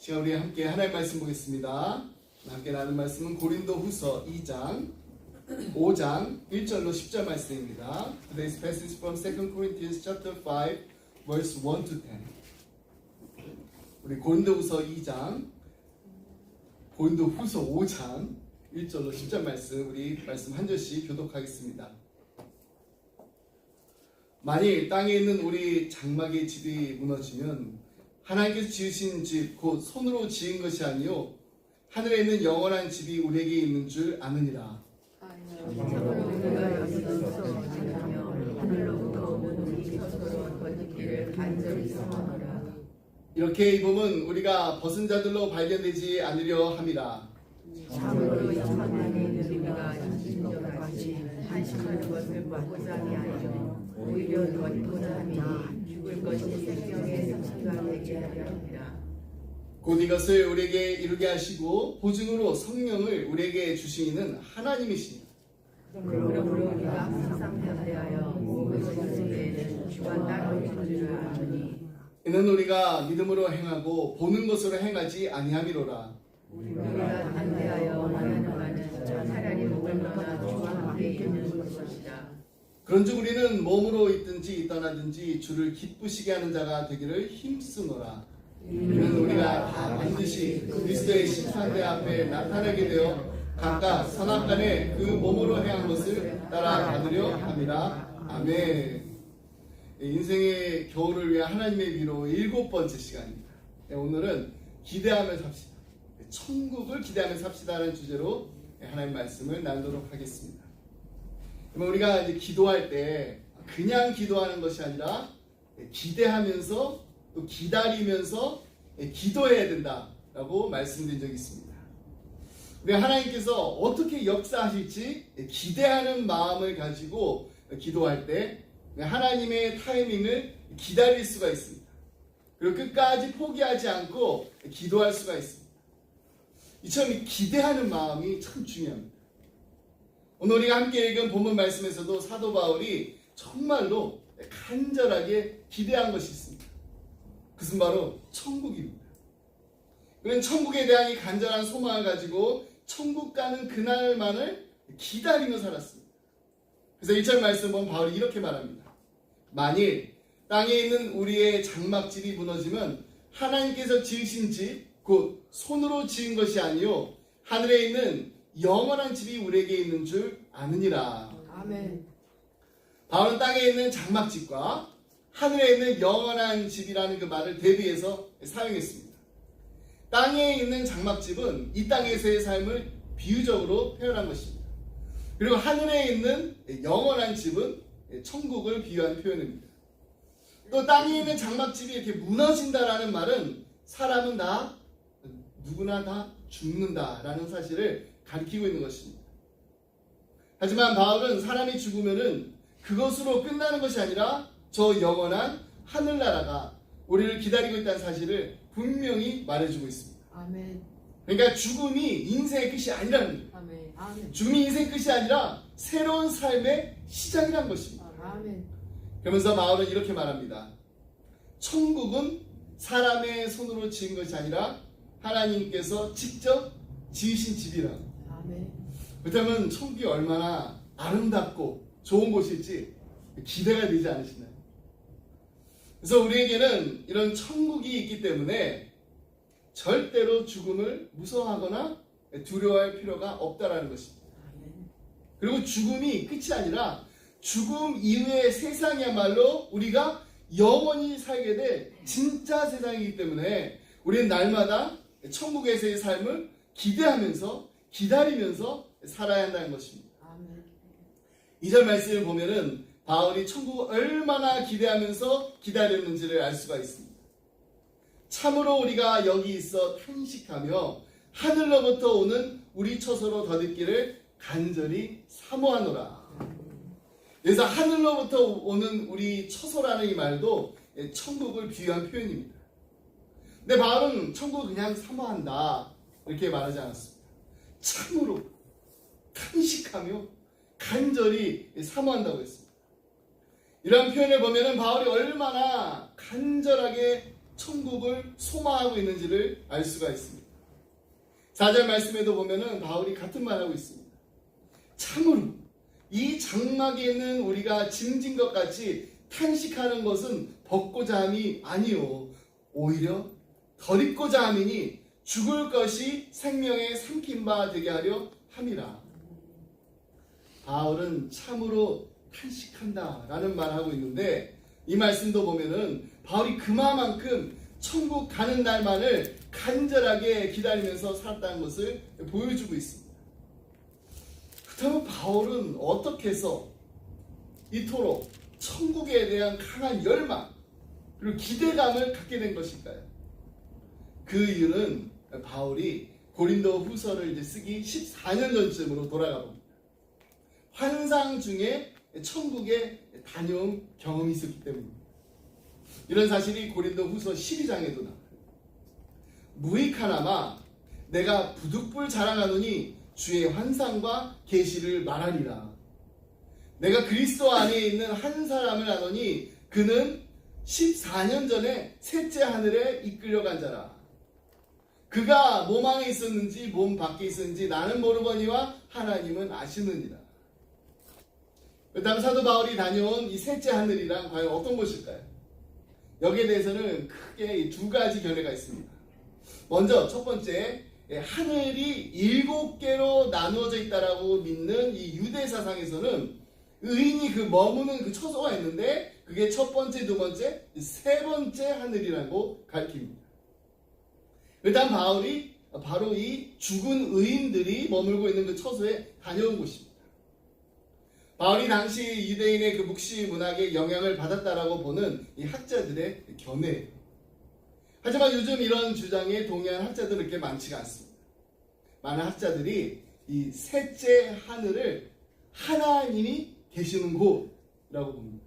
지금 우리 함께 하나님 말씀 보겠습니다. 함께 나눈 말씀은 고린도후서 2장 5장 1절로 10절 말씀입니다. Today's passage from 2 Corinthians chapter 5 verse 1 to 10. 우리 고린도후서 2장 고린도후서 5장 1절로 10절 말씀 우리 말씀 한 절씩 교독하겠습니다. 만일 땅에 있는 우리 장막의 집이 무너지면 하나님께서 지으신 집 곧 손으로 지은 것이 아니요 하늘에 있는 영원한 집이 우리에게 있는 줄 아느니라. 이렇게 입음은 우리가 벗은 자들로 발견되지 않으려 함이라. 참으로 이 천만에 있는 우리가 인신과 같이 한심한 것을 먹고자 아니하여 오히려 얻고자 함이 죽을 것이 생명의 상실과 되게 하려 합니다. 곧 이것을 우리에게 이루게 하시고 보증으로 성령을 우리에게 주시는 하나님이시니. 그러므로 우리가 항상 담대하여 모든 것을 내는 주와 따로 있는 줄 아노니 이는 우리가 믿음으로 행하고 보는 것으로 행하지 아니함이로라. 우리가 담대하여 원하는 바는 차라리 목을 떠나 주와 함께 있는 것이다. 그런즉 우리는 몸으로 있든지 떠나든지 주를 기쁘시게 하는 자가 되기를 힘쓰노라. 이는 우리가 다 반드시 그리스도의 심판대 앞에 나타나게 되어 각각 선악간에 그 몸으로 행한 것을 따라가두려 합니다. 아멘. 인생의 겨울을 위해 하나님의 위로 7번째 시간입니다. 오늘은 기대하며 삽시다. 천국을 기대하며 삽시다라는 주제로 하나님 말씀을 나누도록 하겠습니다. 그러면 우리가 이제 기도할 때 그냥 기도하는 것이 아니라 기대하면서 또 기다리면서 기도해야 된다라고 말씀드린 적이 있습니다. 우리 하나님께서 어떻게 역사하실지 기대하는 마음을 가지고 기도할 때 하나님의 타이밍을 기다릴 수가 있습니다. 그리고 끝까지 포기하지 않고 기도할 수가 있습니다. 이처럼 기대하는 마음이 참 중요합니다. 오늘 우리가 함께 읽은 본문 말씀에서도 사도 바울이 정말로 간절하게 기대한 것이 있습니다. 그것은 바로 천국입니다. 그는 천국에 대한 이 간절한 소망을 가지고 천국 가는 그날만을 기다리며 살았습니다. 그래서 1절 말씀 보면 바울이 이렇게 말합니다. 만일 땅에 있는 우리의 장막집이 무너지면 하나님께서 지으신 집 곧 손으로 지은 것이 아니요 하늘에 있는 영원한 집이 우리에게 있는 줄 아느니라. 아멘. 바울은 땅에 있는 장막집과 하늘에 있는 영원한 집이라는 그 말을 대비해서 사용했습니다. 땅에 있는 장막집은 이 땅에서의 삶을 비유적으로 표현한 것입니다. 그리고 하늘에 있는 영원한 집은 천국을 비유한 표현입니다. 또 땅에 있는 장막집이 이렇게 무너진다라는 말은 사람은 누구나 다 죽는다라는 사실을 가리키고 있는 것입니다. 하지만 바울은 사람이 죽으면은 그것으로 끝나는 것이 아니라 저 영원한 하늘나라가 우리를 기다리고 있다는 사실을 분명히 말해주고 있습니다. 아멘. 그러니까 죽음이 인생의 끝이 아니라는 거예요. 아멘. 아멘. 죽음이 인생의 끝이 아니라 새로운 삶의 시작이라는 것입니다. 아멘. 그러면서 바울은 이렇게 말합니다. 천국은 사람의 손으로 지은 것이 아니라 하나님께서 직접 지으신 집이라고. 아멘. 그렇다면 천국이 얼마나 아름답고 좋은 곳일지 기대가 되지 않으시나요? 그래서 우리에게는 이런 천국이 있기 때문에 절대로 죽음을 무서워하거나 두려워할 필요가 없다라는 것입니다. 그리고 죽음이 끝이 아니라 죽음 이후의 세상이야말로 우리가 영원히 살게 될 진짜 세상이기 때문에 우리는 날마다 천국에서의 삶을 기대하면서 기다리면서 살아야 한다는 것입니다. 아멘. 2절 말씀을 보면은 바울이 천국을 얼마나 기대하면서 기다렸는지를 알 수가 있습니다. 참으로 우리가 여기 있어 탄식하며 하늘로부터 오는 우리 처소로 덧입기를 간절히 사모하노라. 그래서 하늘로부터 오는 우리 처소라는 이 말도 천국을 비유한 표현입니다. 근데 바울은 천국을 그냥 사모한다 이렇게 말하지 않았습니다. 참으로 탄식하며 간절히 사모한다고 했습니다. 이런 표현을 보면 바울이 얼마나 간절하게 천국을 소망하고 있는지를 알 수가 있습니다. 4절 말씀에도 보면은 바울이 같은 말 하고 있습니다. 참으로 이 장막에 있는 우리가 짐진 것 같이 탄식하는 것은 벗고자 함이 아니요 오히려 덜 입고자 함이니 죽을 것이 생명에 삼킨 바 되게 하려 함이라. 바울은 참으로 탄식한다 라는 말을 하고 있는데, 이 말씀도 보면은 바울이 그만큼 천국 가는 날만을 간절하게 기다리면서 살았다는 것을 보여주고 있습니다. 그렇다면 바울은 어떻게 해서 이토록 천국에 대한 강한 열망 그리고 기대감을 갖게 된 것일까요? 그 이유는 바울이 고린도 후서를 이제 쓰기 14년 전쯤으로 돌아가 봅니다. 환상 중에 천국에 다녀온 경험이 있었기 때문입니다. 이런 사실이 고린도 후서 12장에도 나와요. 무익하나마 내가 부득불 자랑하노니 주의 환상과 계시를 말하리라. 내가 그리스도 안에 있는 한 사람을 아노니 그는 14년 전에 셋째 하늘에 이끌려간 자라. 그가 몸 안에 있었는지 몸 밖에 있었는지 나는 모르거니와 하나님은 아시느니라. 그 다음 사도 바울이 다녀온 이 셋째 하늘이란 과연 어떤 곳일까요? 여기에 대해서는 크게 두 가지 견해가 있습니다. 먼저 첫 번째, 하늘이 7개로 나누어져 있다라고 믿는 이 유대 사상에서는 의인이 그 머무는 그 처소가 있는데 그게 첫 번째, 두 번째, 세 번째 하늘이라고 가르칩니다. 일단 바울이 바로 이 죽은 의인들이 머물고 있는 그 처소에 다녀온 곳입니다. 바울이 당시 유대인의 그 묵시 문학에 영향을 받았다라고 보는 이 학자들의 견해예요. 하지만 요즘 이런 주장에 동의하는 학자들은 그렇게 많지가 않습니다. 많은 학자들이 이 셋째 하늘을 하나님이 계시는 곳이라고 봅니다.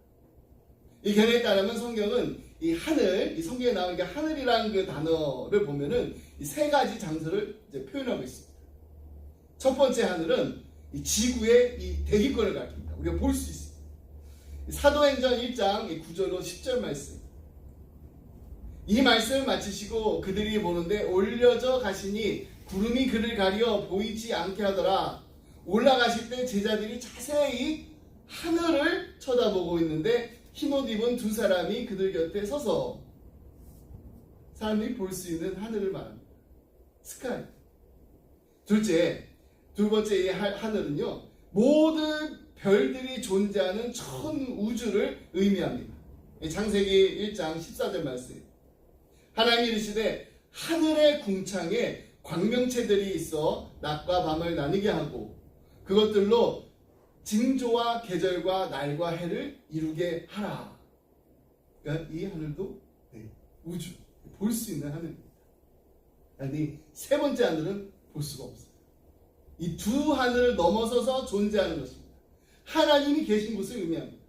이 견해에 따르면 성경은 이 하늘, 이 성경에 나오는 게 하늘이라는 그 단어를 보면은 이 세 가지 장소를 이제 표현하고 있습니다. 첫 번째 하늘은 이 지구의 이 대기권을 가리킵니다. 우리가 볼 수 있습니다. 사도행전 1장 9절로 10절 말씀. 이 말씀을 마치시고 그들이 보는데 올려져 가시니 구름이 그를 가려 보이지 않게 하더라. 올라가실 때 제자들이 자세히 하늘을 쳐다보고 있는데 흰옷 입은 두 사람이 그들 곁에 서서 사람들이 볼 수 있는 하늘을 말합니다. 스카이. 두 번째 이 하늘은요, 모든 별들이 존재하는 전 우주를 의미합니다. 창세기 1장 14절 말씀. 하나님이 이르시되 하늘의 궁창에 광명체들이 있어 낮과 밤을 나뉘게 하고 그것들로 징조와 계절과 날과 해를 이루게 하라. 그러니까 이 하늘도 우주, 볼 수 있는 하늘입니다. 아니, 세 번째 하늘은 볼 수가 없어요. 이 두 하늘을 넘어서서 존재하는 것입니다. 하나님이 계신 곳을 의미합니다.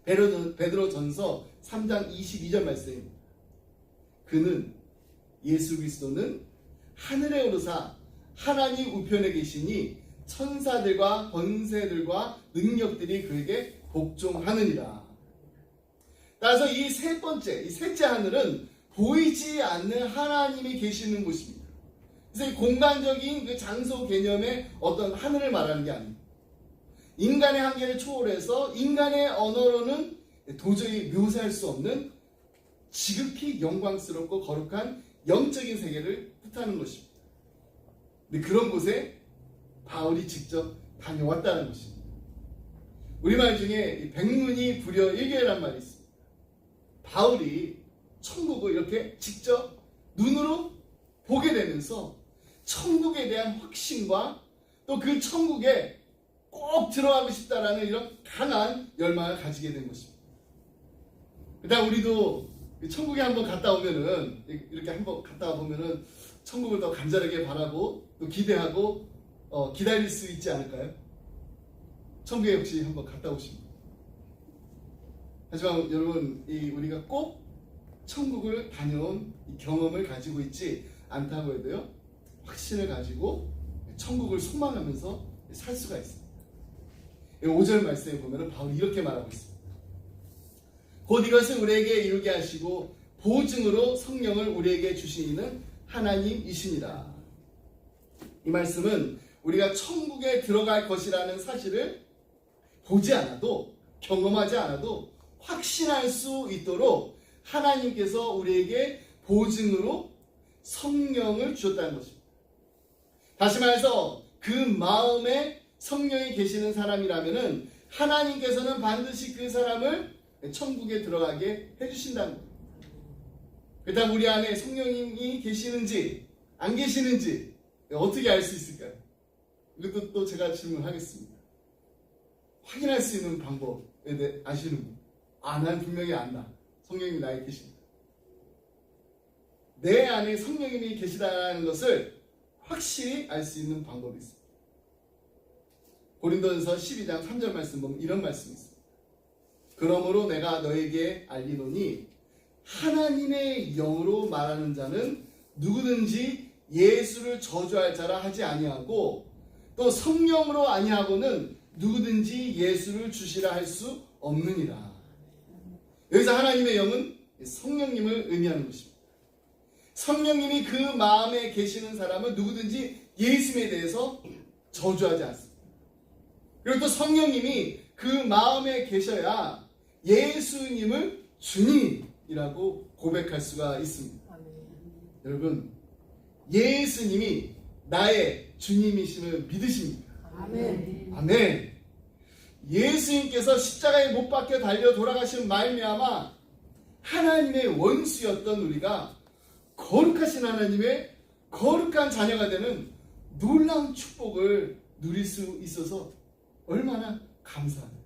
베드로전서 3장 22절 말씀입니다. 그는 예수 그리스도는 하늘에 오르사 하나님 우편에 계시니 천사들과 권세들과 능력들이 그에게 복종하느니라. 따라서 이 세 번째, 이 셋째 하늘은 보이지 않는 하나님이 계시는 곳입니다. 그래서 이 공간적인 그 장소 개념의 어떤 하늘을 말하는 게 아닙니다. 인간의 한계를 초월해서 인간의 언어로는 도저히 묘사할 수 없는 지극히 영광스럽고 거룩한 영적인 세계를 뜻하는 것입니다. 근데 그런 곳에 바울이 직접 다녀왔다는 것입니다. 우리말 중에 백문이 불여 일견이라는 말이 있습니다. 바울이 천국을 이렇게 직접 눈으로 보게 되면서 천국에 대한 확신과 또 그 천국에 꼭 들어가고 싶다라는 이런 강한 열망을 가지게 된 것입니다. 일단 우리도 천국에 한번 갔다 오면은, 이렇게 한번 갔다 보면은 천국을 더 간절하게 바라고 또 기대하고 기다릴 수 있지 않을까요? 천국에 혹시 한번 갔다 오십니다. 하지만 여러분, 우리가 꼭 천국을 다녀온 이 경험을 가지고 있지 않다고 해도요, 확신을 가지고 천국을 소망하면서 살 수가 있습니다. 5절 말씀에 보면 바울이 이렇게 말하고 있습니다. 곧 이것을 우리에게 이루게 하시고 보증으로 성령을 우리에게 주시는 하나님이십니다. 이 말씀은 우리가 천국에 들어갈 것이라는 사실을 보지 않아도, 경험하지 않아도 확신할 수 있도록 하나님께서 우리에게 보증으로 성령을 주셨다는 것입니다. 다시 말해서 그 마음에 성령이 계시는 사람이라면 하나님께서는 반드시 그 사람을 천국에 들어가게 해주신다는 거예요. 그렇다면 우리 안에 성령님이 계시는지 안 계시는지 어떻게 알 수 있을까요? 이것도 또 제가 질문하겠습니다. 확인할 수 있는 방법에 대해 아시는 분? 난 분명히 안다. 성령님이 나에 계신다. 내 안에 성령님이 계시다는 것을 확실히 알 수 있는 방법이 있습니다. 고린도전서 12장 3절 말씀 보면 이런 말씀이 있습니다. 그러므로 내가 너에게 알리노니 하나님의 영으로 말하는 자는 누구든지 예수를 저주할 자라 하지 아니하고 또 성령으로 아니하고는 누구든지 예수를 주시라 할 수 없느니라. 여기서 하나님의 영은 성령님을 의미하는 것입니다. 성령님이 그 마음에 계시는 사람은 누구든지 예수님에 대해서 저주하지 않습니다. 그리고 또 성령님이 그 마음에 계셔야 예수님을 주님이라고 고백할 수가 있습니다. 여러분, 예수님이 나의 주님이심을 믿으십니까? 아멘. 아멘. 예수님께서 십자가에 못 박혀 달려 돌아가신 말미암아 하나님의 원수였던 우리가 거룩하신 하나님의 거룩한 자녀가 되는 놀라운 축복을 누릴 수 있어서 얼마나 감사합니다.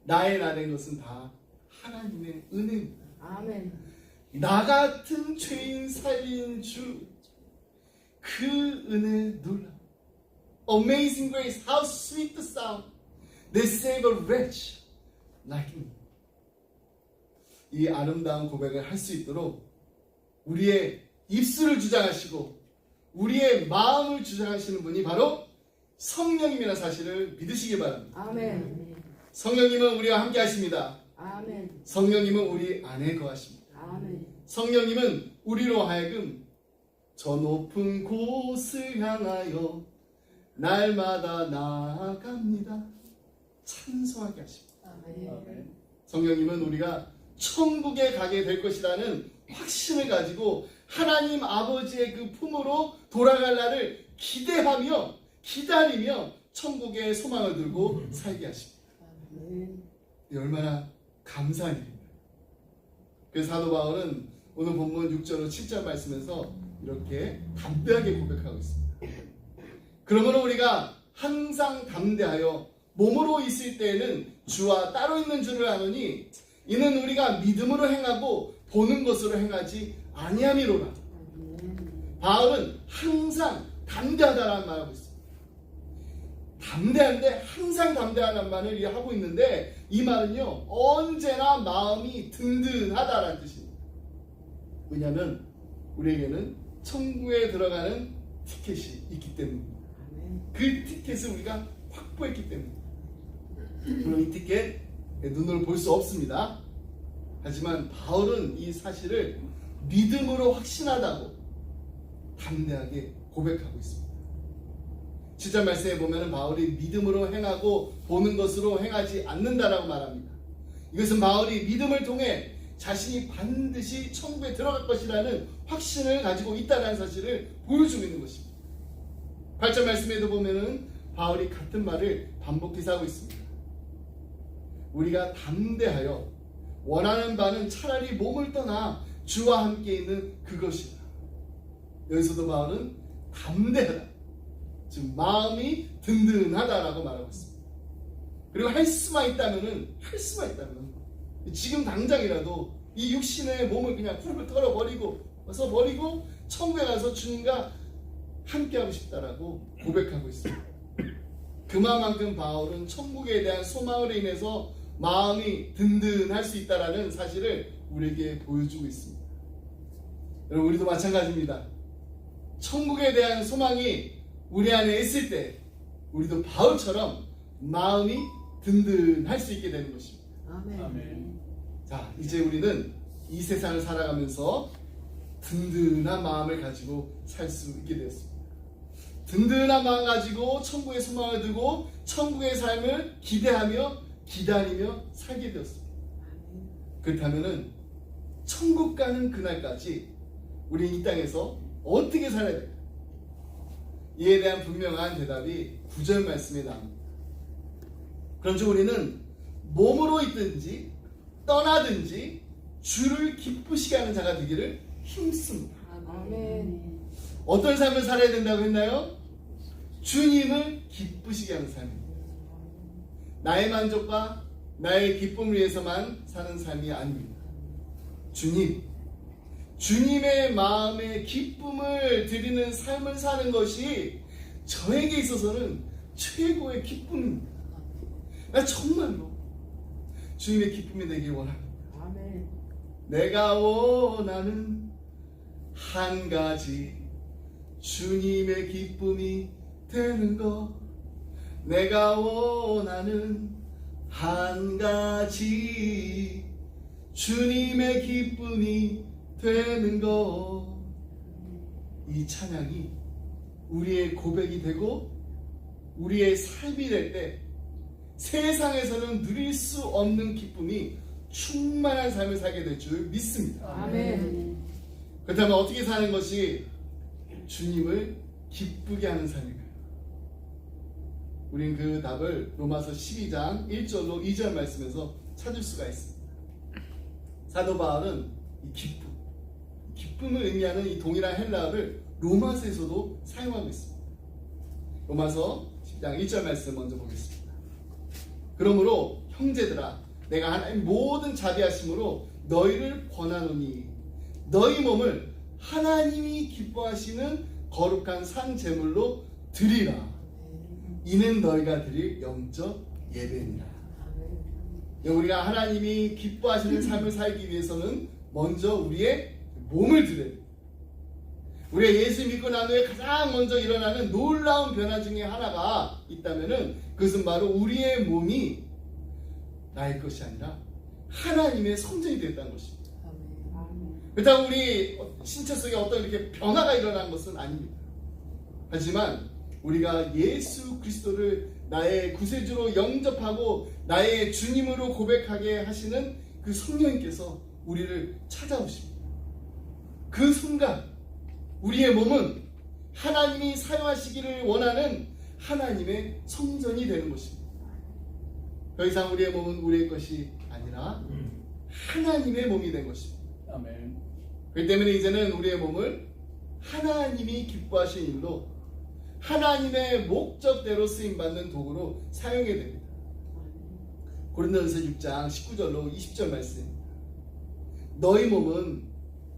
나의 나 된 것은 다 하나님의 은혜입니다. 아멘. 나 같은 죄인 살린 주, 그 은혜 놀라. Amazing grace, how sweet the sound that saved a wretch like me. 이 아름다운 고백을 할 수 있도록 우리의 입술을 주장하시고 우리의 마음을 주장하시는 분이 바로 성령님이라는 사실을 믿으시기 바랍니다. 아멘. 성령님은 우리와 함께 하십니다. 아멘. 성령님은 우리 안에 거하십니다. 아멘. 성령님은 우리로 하여금 저 높은 곳을 향하여 날마다 나아갑니다. 찬송하게 하십니다. 아멘. 성령님은 우리가 천국에 가게 될 것이라는 확신을 가지고 하나님 아버지의 그 품으로 돌아갈 날을 기대하며 기다리며 천국의 소망을 들고 살게 하십니다. 얼마나 감사한 일입니다. 그래서 사도 바울은 오늘 본문 6절로 7절 말씀에서 이렇게 담대하게 고백하고 있습니다. 그러므로 우리가 항상 담대하여 몸으로 있을 때에는 주와 따로 있는 줄을 아노니 이는 우리가 믿음으로 행하고 보는 것으로 행하지 아니함이로라. 바울은 항상 담대하다라는 말을 하고 있습니다. 담대한데 항상 담대하다는 말을 하고 있는데 이 말은요 언제나 마음이 든든하다라는 뜻입니다. 왜냐하면 우리에게는 천국에 들어가는 티켓이 있기 때문입니다. 그 티켓을 우리가 확보했기 때문입니다. 물론 이 티켓 눈으로 볼 수 없습니다. 하지만 바울은 이 사실을 믿음으로 확신하다고 담대하게 고백하고 있습니다. 7절 말씀에 보면 바울이 믿음으로 행하고 보는 것으로 행하지 않는다라고 말합니다. 이것은 바울이 믿음을 통해 자신이 반드시 천국에 들어갈 것이라는 확신을 가지고 있다는 사실을 보여주고 있는 것입니다. 8절 말씀에도 보면은 바울이 같은 말을 반복해서 하고 있습니다. 우리가 담대하여 원하는 바는 차라리 몸을 떠나 주와 함께 있는 그것이다. 여기서도 바울은 담대하다, 즉 마음이 든든하다라고 말하고 있습니다. 그리고 할 수만 있다면 지금 당장이라도 이 육신의 몸을 그냥 훌훌 털어버리고 천국에 가서 주님과 함께하고 싶다라고 고백하고 있습니다. 그만큼 바울은 천국에 대한 소망으로 인해서 마음이 든든할 수 있다라는 사실을 우리에게 보여주고 있습니다. 여러분, 우리도 마찬가지입니다. 천국에 대한 소망이 우리 안에 있을 때 우리도 바울처럼 마음이 든든할 수 있게 되는 것입니다. 아멘. 자, 이제 우리는 이 세상을 살아가면서 든든한 마음을 가지고 살 수 있게 되었습니다. 든든한 마음 가지고 천국의 소망을 두고 천국의 삶을 기대하며 기다리며 살게 되었습니다. 그렇다면은 천국 가는 그날까지 우리 이 땅에서 어떻게 살아야 될까? 이에 대한 분명한 대답이 9절 말씀에 나옵니다. 그런즉 우리는 몸으로 있든지 떠나든지 주를 기쁘시게 하는 자가 되기를 힘씁니다. 아멘. 어떤 삶을 살아야 된다고 했나요? 주님을 기쁘시게 하는 삶입니다. 나의 만족과 나의 기쁨을 위해서만 사는 삶이 아닙니다. 주님의 마음에 기쁨을 드리는 삶을 사는 것이 저에게 있어서는 최고의 기쁨입니다. 나 정말로 주님의 기쁨이 되길 원합니다. 아멘. 내가 원하는 한 가지 주님의 기쁨이 되는 것. 내가 원하는 한 가지 주님의 기쁨이 되는 것. 이 찬양이 우리의 고백이 되고 우리의 삶이 될 때 세상에서는 누릴 수 없는 기쁨이 충만한 삶을 살게 될 줄 믿습니다. 아멘. 그렇다면 어떻게 사는 것이 주님을 기쁘게 하는 삶일까요? 우린 그 답을 로마서 12장 1절로 2절 말씀에서 찾을 수가 있습니다. 사도 바울은 이 기쁨을 의미하는 이 동일한 헬라어를 로마서에서도 사용하고 있습니다. 로마서 10장 1절 말씀 먼저 보겠습니다. 그러므로 형제들아 내가 하나님 모든 자비하심으로 너희를 권하노니 너희 몸을 하나님이 기뻐하시는 거룩한 산 제물로 드리라. 이는 너희가 드릴 영적 예배니라. 우리가 하나님이 기뻐하시는 삶을 살기 위해서는 먼저 우리의 몸을 드려야 됩니다. 우리가 예수 믿고 난 후에 가장 먼저 일어나는 놀라운 변화 중에 하나가 있다면은 그것은 바로 우리의 몸이 나의 것이 아니라 하나님의 성전이 되었다는 것입니다. 그렇다고 우리 신체 속에 어떤 이렇게 변화가 일어난 것은 아닙니다. 하지만 우리가 예수 그리스도를 나의 구세주로 영접하고 나의 주님으로 고백하게 하시는 그 성령님께서 우리를 찾아오십니다. 그 순간 우리의 몸은 하나님이 사용하시기를 원하는 하나님의 성전이 되는 것입니다. 더 이상 우리의 몸은 우리의 것이 아니라 하나님의 몸이 된 것입니다. 아멘. 그렇기 때문에 이제는 우리의 몸을 하나님이 기뻐하시는 일로 하나님의 목적대로 쓰임받는 도구로 사용해야 됩니다. 고린도전서 6장 19절로 20절 말씀입니다. 너희 몸은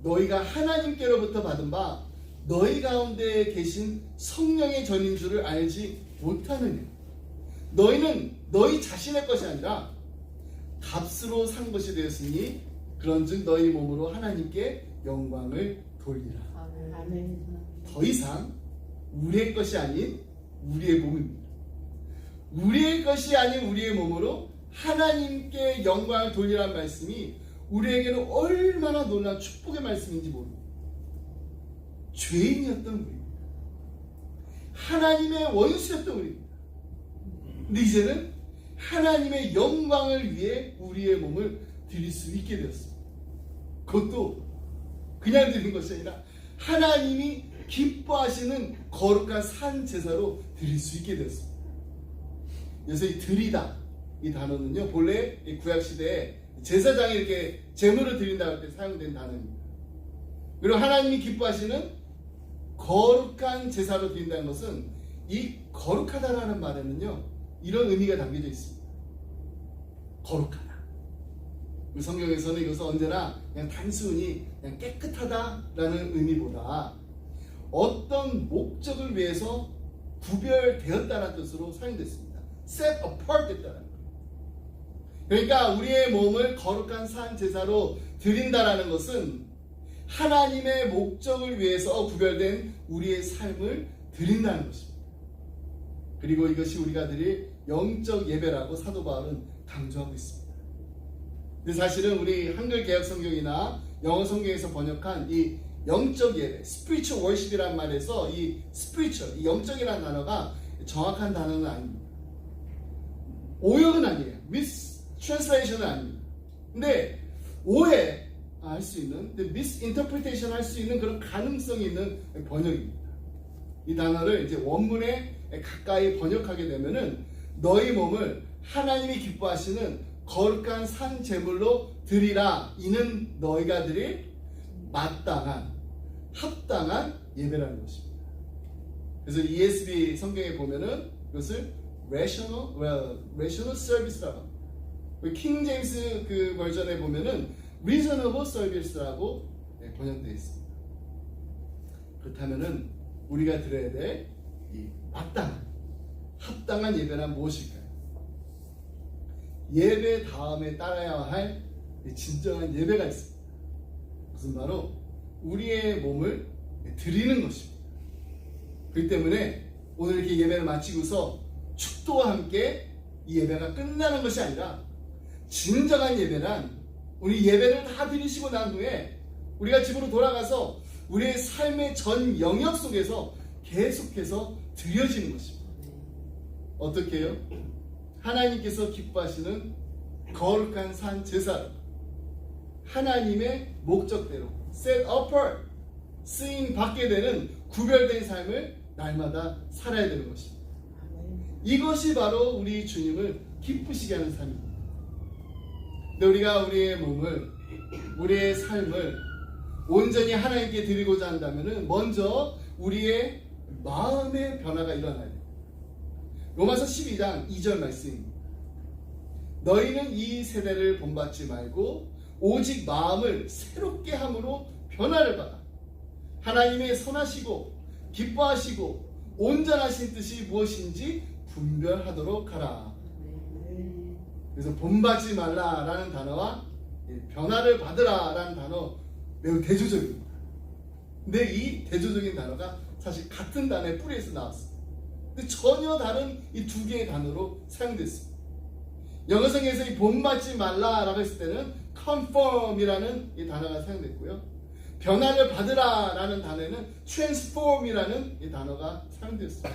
너희가 하나님께로부터 받은 바 너희 가운데 계신 성령의 전인 줄을 알지 못하느냐. 너희는 너희 자신의 것이 아니라 값으로 산 것이 되었으니 그런즉 너희 몸으로 하나님께 영광을 돌리라. 아멘. 더 이상 우리의 것이 아닌 우리의 몸입니다. 우리의 것이 아닌 우리의 몸으로 하나님께 영광을 돌리라는 말씀이 우리에게는 얼마나 놀라운 축복의 말씀인지 모릅니다. 죄인이었던 우리입니다. 하나님의 원수였던 우리입니다. 근데 이제는 하나님의 영광을 위해 우리의 몸을 드릴 수 있게 되었습니다. 그것도 그냥 드린 것이 아니라 하나님이 기뻐하시는 거룩한 산 제사로 드릴 수 있게 되었습니다. 그래서 이 드리다 이 단어는요 본래 구약 시대에 제사장이 이렇게 제물을 드린다 할 때 사용된 단어입니다. 그리고 하나님이 기뻐하시는 거룩한 제사로 드린다는 것은 이 거룩하다라는 말에는요 이런 의미가 담겨져 있습니다. 거룩하다. 성경에서는 이것은 언제나 그냥 단순히 그냥 깨끗하다라는 의미보다 어떤 목적을 위해서 구별되었다는 뜻으로 사용됐습니다. set apart 됐다는 거예요. 그러니까 우리의 몸을 거룩한 산 제사로 드린다라는 것은 하나님의 목적을 위해서 구별된 우리의 삶을 드린다는 것입니다. 그리고 이것이 우리가 드릴 영적 예배라고 사도 바울은 강조하고 있습니다. 근데 사실은 우리 한글 개역 성경이나 영어 성경에서 번역한 이 영적 예배, spiritual worship이란 말에서 이 spiritual, 이 영적이라는 단어가 정확한 단어는 아닙니다. 오역은 아니에요. mistranslation은 아닙니다. 근데 오해할 수 있는, misinterpretation 할 수 있는 그런 가능성이 있는 번역입니다. 이 단어를 이제 원문에 가까이 번역하게 되면은 너희 몸을 하나님이 기뻐하시는 거룩한 산 제물로 드리라. 이는 너희가 드릴 마땅한, 합당한 예배라는 것입니다. 그래서 ESV 성경에 보면은 이것을 rational service라고 합니다. 킹 제임스 그 버전에 보면은 reasonable service라고 번역되어 있습니다. 그렇다면은 우리가 드려야 될 이 마땅한, 합당한 예배란 무엇일까요? 예배 다음에 따라야 할 진정한 예배가 있습니다. 그것은 바로 우리의 몸을 드리는 것입니다. 그렇기 때문에 오늘 이렇게 예배를 마치고서 축도와 함께 이 예배가 끝나는 것이 아니라 진정한 예배란 우리 예배를 다 드리시고 난 후에 우리가 집으로 돌아가서 우리의 삶의 전 영역 속에서 계속해서 드려지는 것입니다. 어떻게 해요? 하나님께서 기뻐하시는 거룩한 산 제사로 하나님의 목적대로 set apart, 쓰임 받게 되는 구별된 삶을 날마다 살아야 되는 것입니다. 이것이 바로 우리 주님을 기쁘시게 하는 삶입니다. 근데 우리가 우리의 몸을, 우리의 삶을 온전히 하나님께 드리고자 한다면 먼저 우리의 마음의 변화가 일어나야 돼요. 로마서 12장 2절 말씀입니다. 너희는 이 세대를 본받지 말고 오직 마음을 새롭게 함으로 변화를 받아 하나님의 선하시고 기뻐하시고 온전하신 뜻이 무엇인지 분별하도록 하라. 그래서 본받지 말라라는 단어와 변화를 받으라라는 단어 매우 대조적입니다. 근데 이 대조적인 단어가 사실 같은 단어의 뿌리에서 나왔습니다. 근데 전혀 다른 이 두 개의 단어로 사용됐습니다. 영어성에서 이 본받지 말라라고 했을 때는 conform이라는 이 단어가 사용됐고요. 변화를 받으라라는 단어에는 transform이라는 이 단어가 사용되었습니다.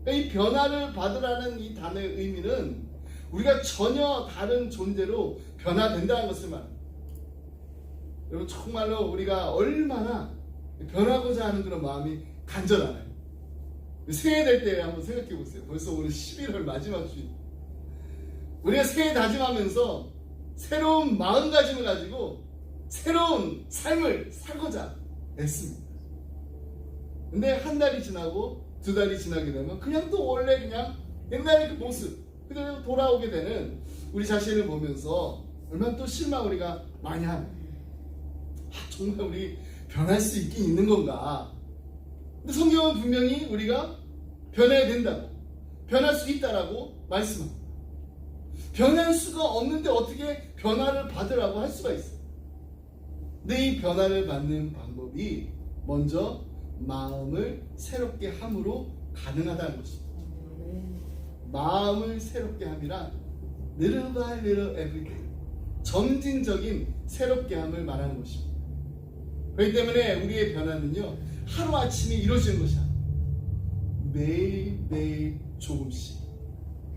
그러니까 이 변화를 받으라는 이 단어의 의미는 우리가 전혀 다른 존재로 변화된다는 것을 말합니다. 여러분 정말로 우리가 얼마나 변하고자 하는 그런 마음이 간절하나요? 새해 될 때 한번 생각해 보세요. 벌써 오늘 11월 마지막 주일. 우리가 새해 다짐하면서 새로운 마음가짐을 가지고 새로운 삶을 살고자 했습니다. 근데 한 달이 지나고 두 달이 지나게 되면 그냥 또 원래 그냥 옛날의 그 모습 그대로 돌아오게 되는 우리 자신을 보면서 얼마나 또 실망 우리가 많이 하는. 정말 우리 변할 수 있긴 있는 건가? 근데 성경은 분명히 우리가 변해야 된다고, 변할 수 있다라고 말씀합니다. 변할 수가 없는데 어떻게 변화를 받으라고 할 수가 있어요? 근데 이 변화를 받는 방법이 먼저 마음을 새롭게 함으로 가능하다는 것입니다. 마음을 새롭게 함이란 little by little every day, 점진적인 새롭게 함을 말하는 것입니다. 그렇기 때문에 우리의 변화는요 하루아침에 이루어지는 것이 아니에요. 매일매일 조금씩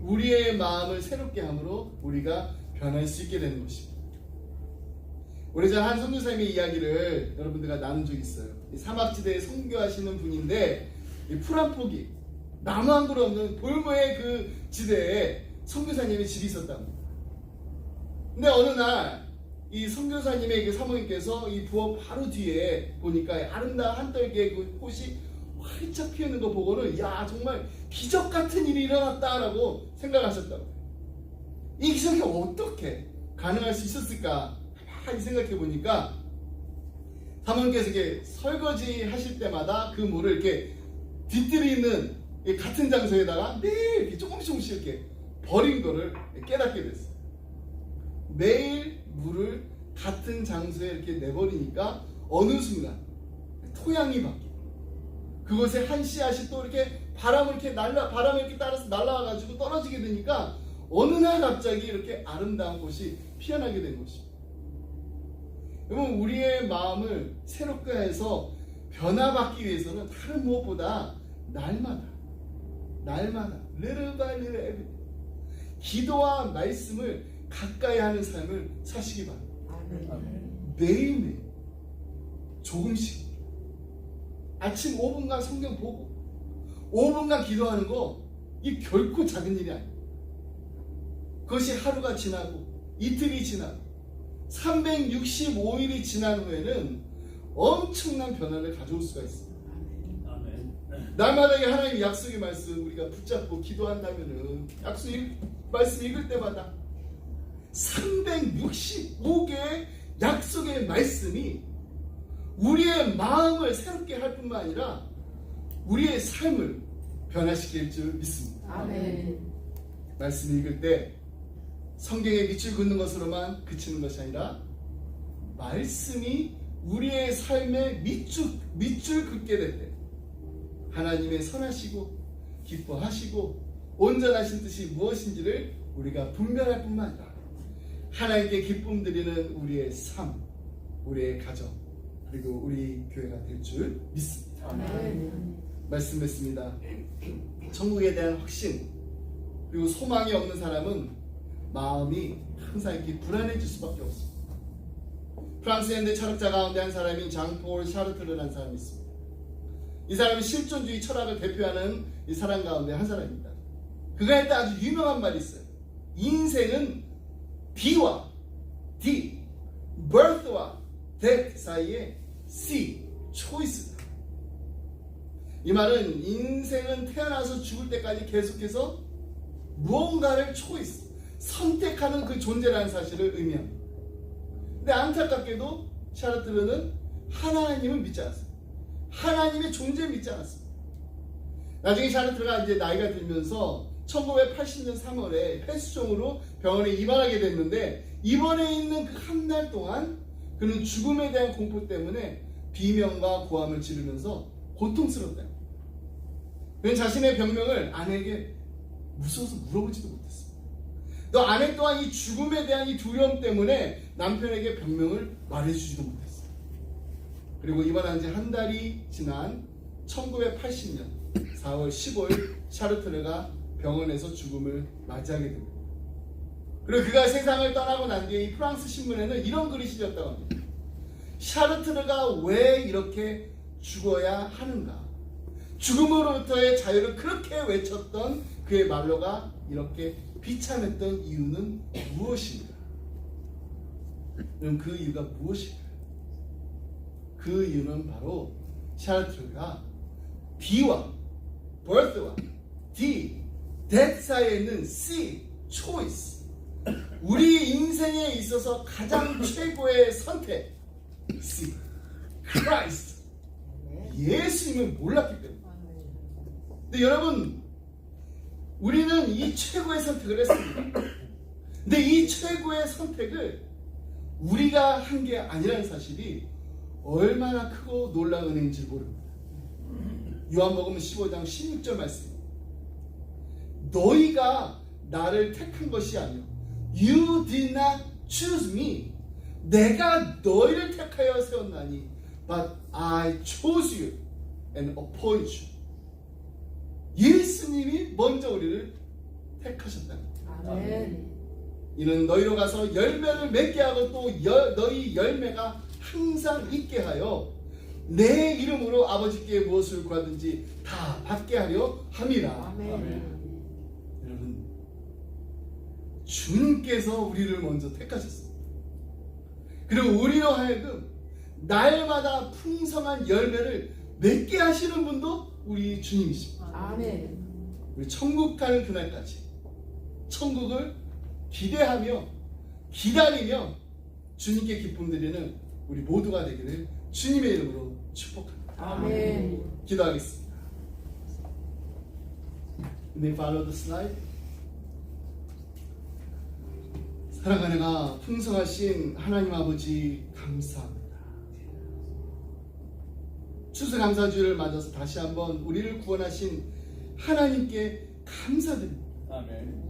우리의 마음을 새롭게 함으로 우리가 변할 수 있게 되는 것입니다. 오래전 한 선교사님의 이야기를 여러분들과 나눈 적이 있어요. 이 사막지대에 선교하시는 분인데 이 풀 한 포기, 나무 한 그루 없는 볼모의 그 지대에 선교사님의 집이 있었답니다. 근데 어느 날 이 선교사님의 그 사모님께서 이 부엌 바로 뒤에 보니까 아름다운 한떨기의 그 꽃이 활짝 피우는 거 보고는 야 정말 기적 같은 일이 일어났다라고 생각하셨다고. 이 기적이 어떻게 가능할 수 있었을까 가만히 생각해 보니까 사모님께서 이렇게 설거지 하실 때마다 그 물을 이렇게 뒤뜰이 있는 같은 장소에다가 매일 이렇게 조금씩 이렇게 버린 거를 깨닫게 됐어요. 매일 물을 같은 장소에 이렇게 내버리니까 어느 순간 토양이 바뀌고 그곳에 한 씨앗이 또 이렇게 바람을 이렇게 따라서 날아와가지고 떨어지게 되니까 어느 날 갑자기 이렇게 아름다운 꽃이 피어나게 된 것입니다. 여러분, 우리의 마음을 새롭게 해서 변화받기 위해서는 다른 무엇보다 날마다 little by little every day 기도와 말씀을 가까이 하는 삶을 사시기 바랍니다. 매일매일 조금씩 아침 5분간 성경 보고 5분간 기도하는 거 이 결코 작은 일이 아니에요. 그것이 하루가 지나고 이틀이 지나고 365일이 지난 후에는 엄청난 변화를 가져올 수가 있습니다. 날마다 하나님의 약속의 말씀 우리가 붙잡고 기도한다면은 말씀 읽을 때마다 365개의 약속의 말씀이 우리의 마음을 새롭게 할 뿐만 아니라 우리의 삶을 변화시킬 줄 믿습니다. 아멘. 말씀 읽을 때 성경에 밑줄 긋는 것으로만 그치는 것이 아니라 말씀이 우리의 삶에 밑줄 긋게 될 때 하나님의 선하시고 기뻐하시고 온전하신 뜻이 무엇인지를 우리가 분별할 뿐만 아니라 하나님께 기쁨 드리는 우리의 삶, 우리의 가정, 그리고 우리 교회가 될 줄 믿습니다. 아멘. 말씀했습니다. 천국에 대한 확신 그리고 소망이 없는 사람은 마음이 항상 이렇게 불안해질 수밖에 없습니다. 프랑스 현대 철학자 가운데 한 사람인 장폴 샤르트르라는 사람이 있습니다. 이 사람은 실존주의 철학을 대표하는 이 사람 가운데 한 사람입니다. 그가 했던 아주 유명한 말이 있어요. 인생은 B와 D, birth와 death 사이에 C, choice다. 이 말은 인생은 태어나서 죽을 때까지 계속해서 무언가를 choice, 선택하는 그 존재라는 사실을 의미합니다. 근데 안타깝게도 샤르트르는 하나님을 믿지 않았어요. 하나님의 존재를 믿지 않았습니다. 나중에 샤르트르가 이제 나이가 들면서 1980년 3월에 폐수종으로 병원에 입원하게 됐는데 입원해 있는 그 한 달 동안 그는 죽음에 대한 공포 때문에 비명과 고함을 지르면서 고통스럽다. 그는 자신의 병명을 아내에게 무서워서 물어보지도 못했습니다. 또 아내 또한 이 죽음에 대한 이 두려움 때문에 남편에게 병명을 말해주지도 못했어요. 그리고 입원한 지 한 달이 지난 1980년 4월 15일 샤르트르가 병원에서 죽음을 맞이하게 됩니다. 그리고 그가 세상을 떠나고 난 뒤에 이 프랑스 신문에는 이런 글이 실렸다고 합니다. 샤르트르가 왜 이렇게 죽어야 하는가? 죽음으로부터의 자유를 그렇게 외쳤던 그의 말로가 이렇게 비참했던 이유는 무엇인가? 그럼 그 이유가 무엇일까요? 그 이유는 바로 샤르트르가 B와 birth와 D, death 사이에 있는 C, choice, 우리 인생에 있어서 가장 최고의 선택 C, Christ, 예수님을 몰랐기 때문에. 근데 여러분, 우리는 이 최고의 선택을 했습니다. 근데 이 최고의 선택을 우리가 한 게 아니라는 사실이 얼마나 크고 놀라운 은혜인지 모릅니다. 요한복음 15장 16절 말씀. 너희가 나를 택한 것이 아니요 You did not choose me. 내가 너희를 택하여 세웠나니 But I chose you and appoint you. 예수님이 먼저 우리를 택하셨다는 거예요. 아멘. 이는 너희로 가서 열매를 맺게 하고 또 너희 열매가 항상 있게 하여 내 이름으로 아버지께 무엇을 구하든지 다 받게 하려 함이라. 아멘. 여러분, 주님께서 우리를 먼저 택하셨습니다. 그리고 우리로 하여금 날마다 풍성한 열매를 맺게 하시는 분도 우리 주님이십니다. 아멘. 우리 천국 가는 그날까지 천국을 기대하며 기다리며 주님께 기쁨 드리는 우리 모두가 되기를 주님의 이름으로 축복합니다. 아멘. 기도하겠습니다. May follow the slide. 사랑하는 풍성하신 하나님 아버지 감사합니다. 추수감사주일을 맞아서 다시 한번 우리를 구원하신 하나님께 감사드립니다. 아멘.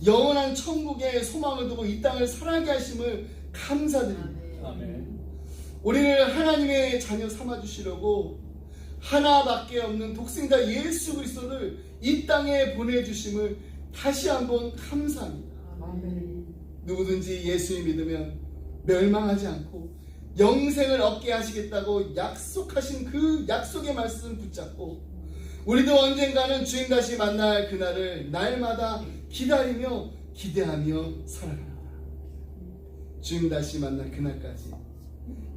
영원한 천국의 소망을 두고 이 땅을 살아가게 하심을 감사드립니다. 아멘. 우리를 하나님의 자녀 삼아주시려고 하나밖에 없는 독생자 예수 그리스도를 이 땅에 보내주심을 다시 한번 감사합니다. 누구든지 예수를 믿으면 멸망하지 않고 영생을 얻게 하시겠다고 약속하신 그 약속의 말씀을 붙잡고 우리도 언젠가는 주님 다시 만날 그날을 날마다 기다리며 기대하며 살아갑니다. 주님 다시 만날 그날까지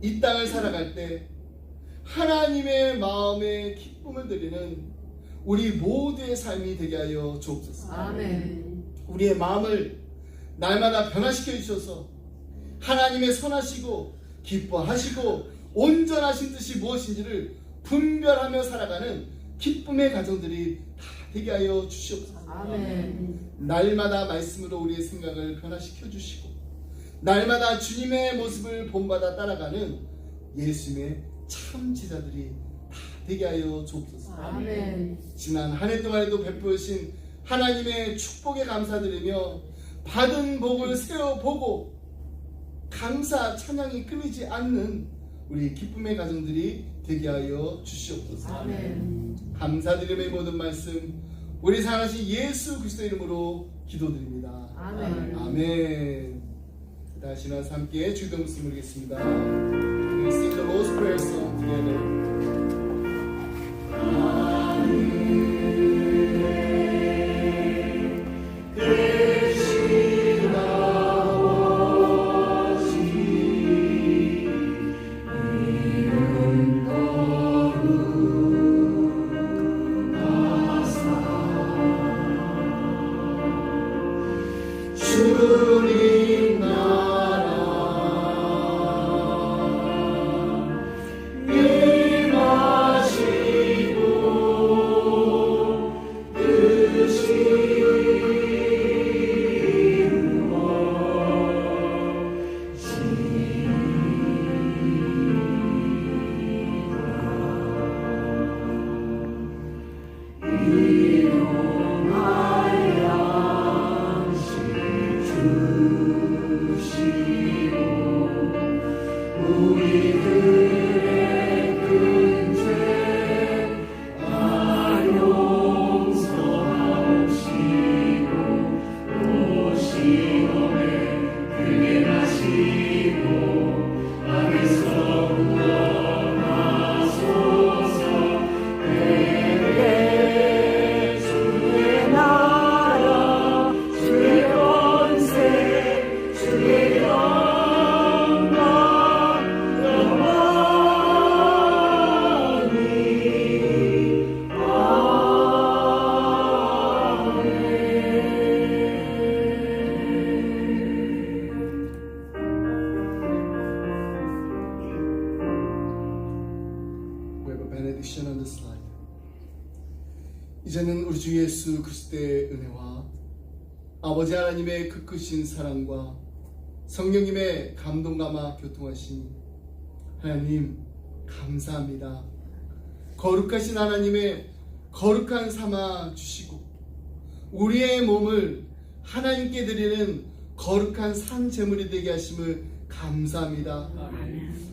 이 땅을 살아갈 때 하나님의 마음에 기쁨을 드리는 우리 모두의 삶이 되게 하여 주옵소서. 아멘. 우리의 마음을 날마다 변화시켜 주셔서 하나님의 선하시고 기뻐하시고 온전하신 뜻이 무엇인지를 분별하며 살아가는 기쁨의 가정들이 다 되게 하여 주시옵소서. 아멘. 날마다 말씀으로 우리의 생각을 변화시켜 주시고 날마다 주님의 모습을 본받아 따라가는 예수님의 참 제자들이 다 되게 하여 주옵소서. 아멘. 지난 한 해 동안에도 베푸신 하나님의 축복에 감사드리며 받은 복을 세어보고 감사 찬양이 끊이지 않는 우리 기쁨의 가정들이 되게 하여 주시옵소서. 아멘. 감사드림의 모든 말씀 우리 사랑하신 예수 그리스도 이름으로 기도드립니다. 아멘. 아멘. 다시 나서 함께 주기도 말씀 부르겠습니다. We sing the Lord's Prayer song together. 주님 나라 임하시고 드시는 우리들의 큰 죄 다 용서하옵시고 또 시험에 들게 하시고 악에서 구원하소서. 내게 주의 나라 주의 권세 주의 영광 영원히 We have a benediction on the slide. 이제는 우리 주 예수 그리스도의 은혜와 아버지 하나님의 그 크신 사랑과 성령님의 감동감화 교통하시니 하나님 감사합니다. 거룩하신 하나님의 거룩한 삼아 주시고 우리의 몸을 하나님께 드리는 거룩한 산 제물이 되게 하심을 감사합니다.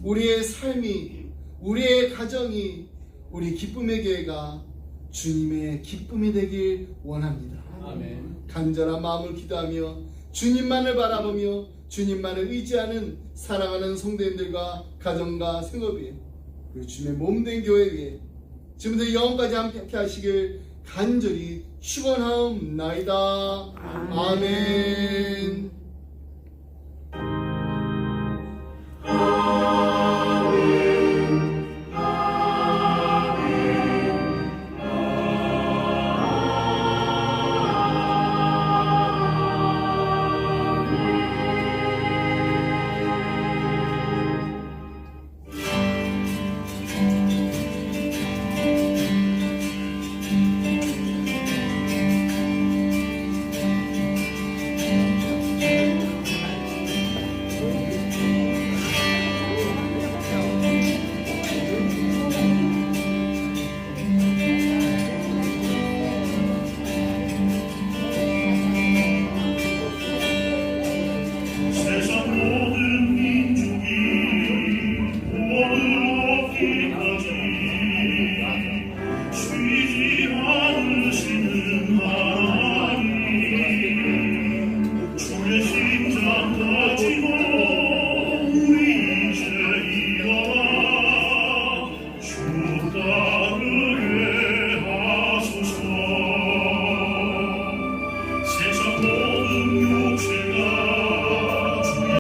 우리의 삶이 우리의 가정이 우리 기쁨의 교회가 주님의 기쁨이 되길 원합니다. 아멘. 간절한 마음을 기도하며 주님만을 바라보며 주님만을 의지하는 사랑하는 성도님들과 가정과 생업에 그리고 주님의 몸된 교회에 지금부터 영원까지 함께 하시길 간절히 축원하옵나이다. 아멘.